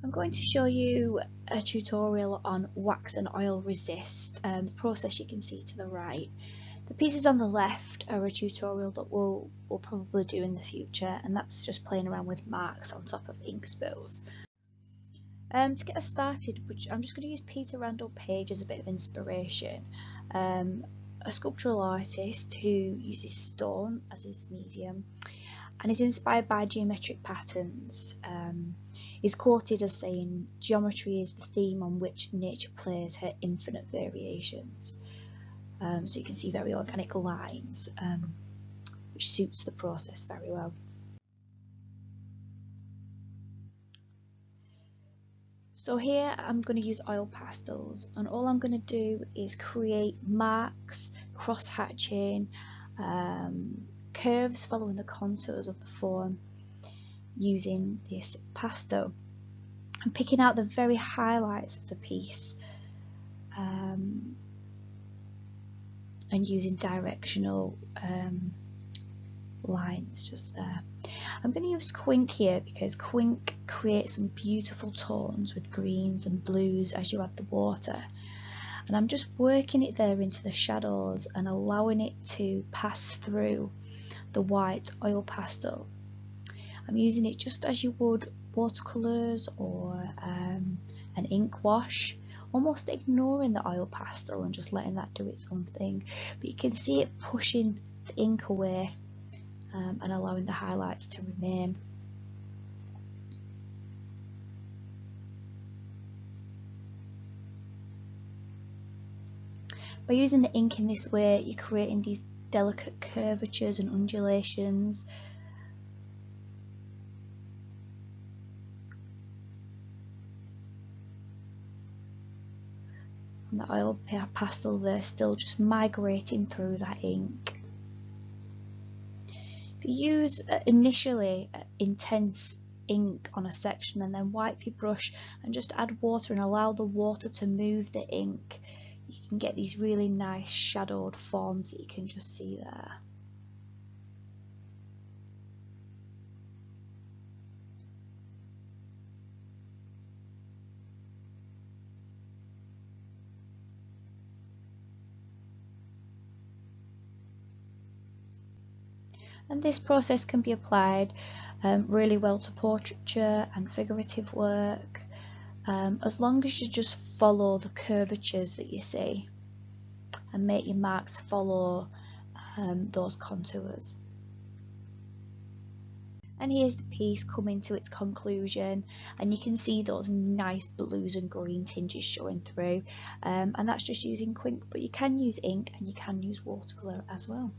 I'm going to show you a tutorial on wax and oil resist, the process you can see to the right. The pieces on the left are a tutorial that we'll probably do in the future, and that's just playing around with marks on top of ink spills. To get us started, I'm just going to use Peter Randall Page as a bit of inspiration, a sculptural artist who uses stone as his medium and is inspired by geometric patterns. Is quoted as saying, "Geometry is the theme on which nature plays her infinite variations." So you can see very organic lines, which suits the process very well. So here I'm going to use oil pastels, and all I'm going to do is create marks, cross hatching, curves following the contours of the form using this pastel. I'm picking out the very highlights of the piece and using directional lines just there. I'm going to use Quink here because Quink creates some beautiful tones with greens and blues as you add the water, and I'm just working it there into the shadows and allowing it to pass through the white oil pastel. I'm using it just as you would watercolours or an ink wash, almost ignoring the oil pastel and just letting that do its own thing, but you can see it pushing the ink away and allowing the highlights to remain. By using the ink in this way, you're creating these delicate curvatures and undulations. And the oil pastel there still just migrating through that ink. If you use initially intense ink on a section and then wipe your brush and just add water and allow the water to move the ink, you can get these really nice shadowed forms that you can just see there. And this process can be applied really well to portraiture and figurative work, as long as you just follow the curvatures that you see and make your marks follow those contours. And here's the piece coming to its conclusion, and you can see those nice blues and green tinges showing through, and that's just using Quink, but you can use ink and you can use watercolour as well.